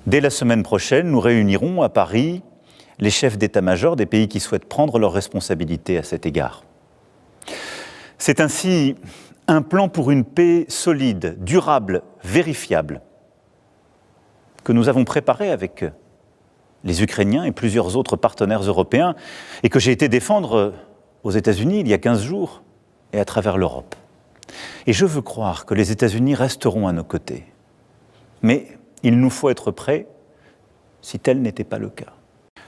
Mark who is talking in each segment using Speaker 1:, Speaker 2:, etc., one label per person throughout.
Speaker 1: Dès la semaine prochaine, nous réunirons à Paris les chefs d'état-major des pays qui souhaitent prendre leurs responsabilités à cet égard. C'est ainsi un plan pour une paix solide, durable, vérifiable, que nous avons préparé avec les Ukrainiens et plusieurs autres partenaires européens et que j'ai été défendre aux États-Unis il y a 15 jours et à travers l'Europe. Et je veux croire que les États-Unis resteront à nos côtés. Mais il nous faut être prêts si tel n'était pas le cas.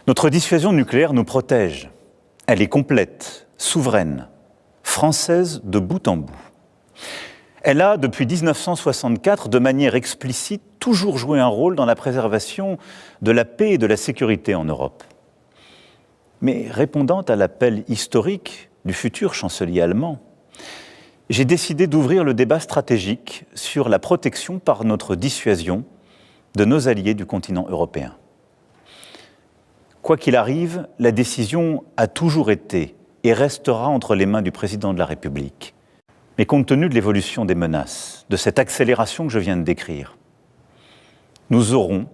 Speaker 1: Notre dissuasion nucléaire nous protège. Elle est complète, souveraine, française de bout en bout. Elle a, depuis 1964, de manière explicite, toujours joué un rôle dans la préservation de la paix et de la sécurité en Europe. Mais répondant à l'appel historique du futur chancelier allemand, j'ai décidé d'ouvrir le débat stratégique sur la protection par notre dissuasion de nos alliés du continent européen. Quoi qu'il arrive, la décision a toujours été et restera entre les mains du président de la République. Mais compte tenu de l'évolution des menaces, de cette accélération que je viens de décrire, nous aurons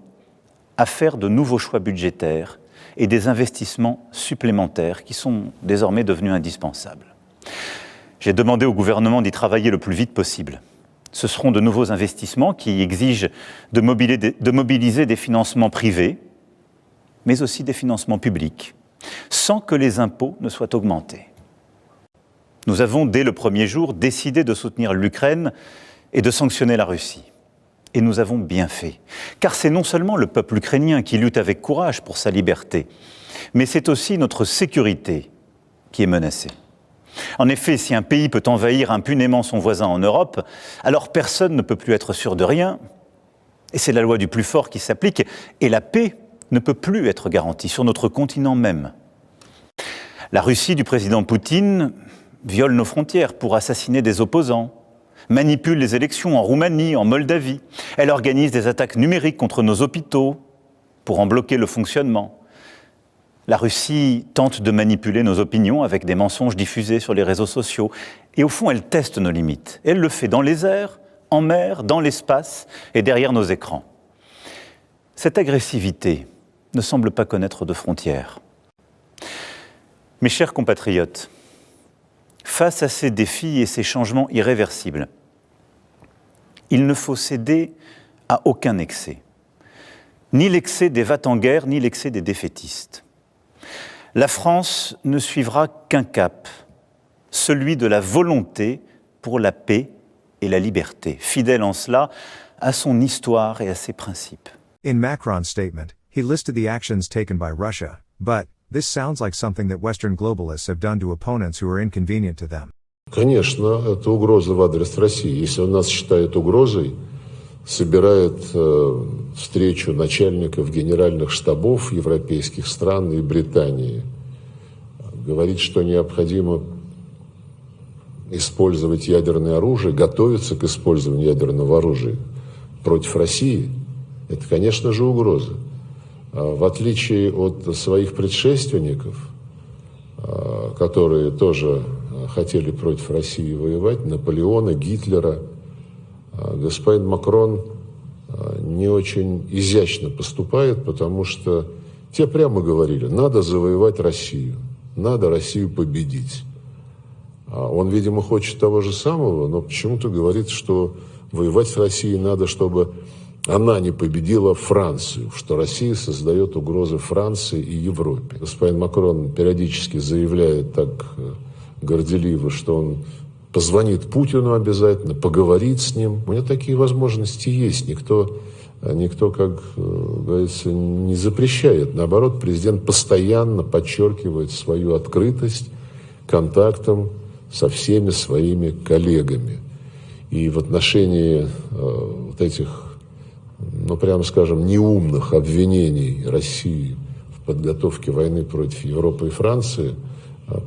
Speaker 1: à faire de nouveaux choix budgétaires et des investissements supplémentaires qui sont désormais devenus indispensables. J'ai demandé au gouvernement d'y travailler le plus vite possible. Ce seront de nouveaux investissements qui exigent de mobiliser des financements privés, mais aussi des financements publics, sans que les impôts ne soient augmentés. Nous avons, dès le premier jour, décidé de soutenir l'Ukraine et de sanctionner la Russie. Et nous avons bien fait. Car c'est non seulement le peuple ukrainien qui lutte avec courage pour sa liberté, mais c'est aussi notre sécurité qui est menacée. En effet, si un pays peut envahir impunément son voisin en Europe, alors personne ne peut plus être sûr de rien. Et c'est la loi du plus fort qui s'applique. Et la paix ne peut plus être garantie sur notre continent même. La Russie du président Poutine viole nos frontières pour assassiner des opposants, manipule les élections en Roumanie, en Moldavie. Elle organise des attaques numériques contre nos hôpitaux pour en bloquer le fonctionnement. La Russie tente de manipuler nos opinions avec des mensonges diffusés sur les réseaux sociaux. Et au fond, elle teste nos limites. Elle le fait dans les airs, en mer, dans l'espace et derrière nos écrans. Cette agressivité ne semble pas connaître de frontières. Mes chers compatriotes, face à ces défis et ces changements irréversibles, il ne faut céder à aucun excès. Ni l'excès des va-t-en-guerre, ni l'excès des défaitistes. La France ne suivra qu'un cap, celui de la volonté pour la paix et la liberté, fidèle en cela à son histoire et à ses principes.
Speaker 2: In Macron's statement, he listed the actions taken by Russia, but this sounds like something that Western globalists have done to opponents who are inconvenient to them.
Speaker 3: Конечно, это угроза в адрес России. Если он нас считает угрозой, собирает встречу начальников генеральных штабов европейских стран и Британии. Говорит, что необходимо использовать ядерное оружие, готовиться к использованию ядерного оружия против России. Это, конечно же, угроза. В отличие от своих предшественников, которые тоже хотели против России воевать, Наполеона, Гитлера, господин Макрон не очень изящно поступает, потому что те прямо говорили, надо завоевать Россию, надо Россию победить. Он, видимо, хочет того же самого, но почему-то говорит, что воевать с Россией надо, чтобы она не победила Францию, что Россия создает угрозы Франции и Европе. Господин Макрон периодически заявляет так горделиво, что он позвонит Путину обязательно, поговорит с ним. У него такие возможности есть. Никто, как говорится, не запрещает. Наоборот, президент постоянно подчеркивает свою открытость контактам со всеми своими коллегами. И в отношении вот этих, ну, прямо скажем, неумных обвинений России в подготовке войны против Европы и Франции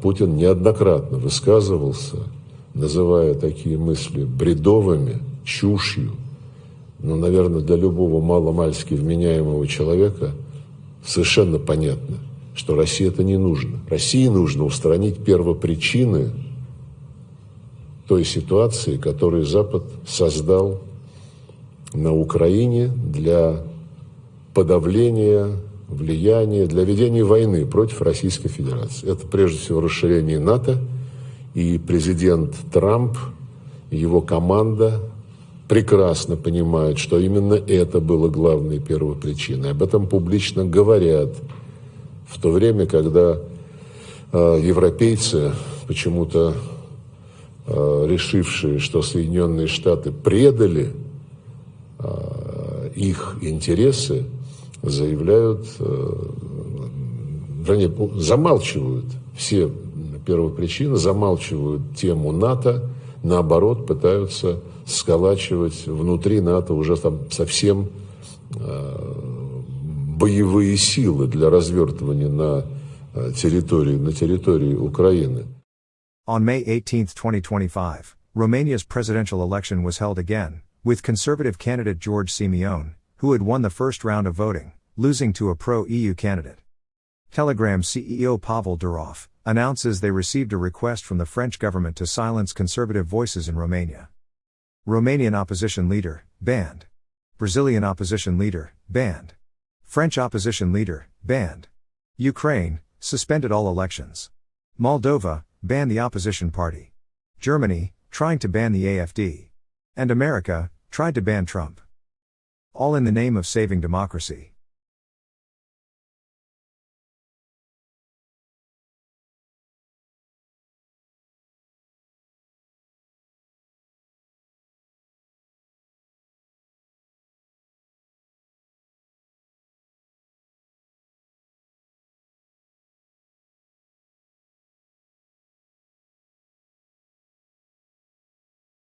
Speaker 3: Путин неоднократно высказывался, называя такие мысли бредовыми, чушью. Но, наверное, для любого маломальски вменяемого человека совершенно понятно, что России это не нужно. России нужно устранить первопричины той ситуации, которую Запад создал на Украине для подавления влияния, для ведения войны против Российской Федерации. Это прежде всего расширение НАТО, и президент Трамп, его команда прекрасно понимают, что именно это было главной первопричиной. Об этом публично говорят, в то время, когда европейцы, почему-то решившие, что Соединенные Штаты предали их интересы, заявляют, вернее, замалчивают все первопричины, замалчивают тему НАТО, наоборот, пытаются сколачивать внутри НАТО уже там совсем боевые силы для развертывания на территории Украины.
Speaker 2: On May 18, 2025, Romania's presidential election was held again, with conservative candidate George Simeon, who had won the first round of voting, losing to a pro-EU candidate. Telegram CEO Pavel Durov announces they received a request from the French government to silence conservative voices in Romania. Romanian opposition leader, banned. Brazilian opposition leader, banned. French opposition leader, banned. Ukraine, suspended all elections. Moldova, banned the opposition party. Germany, trying to ban the AfD. And America, tried to ban Trump. All in the name of saving democracy.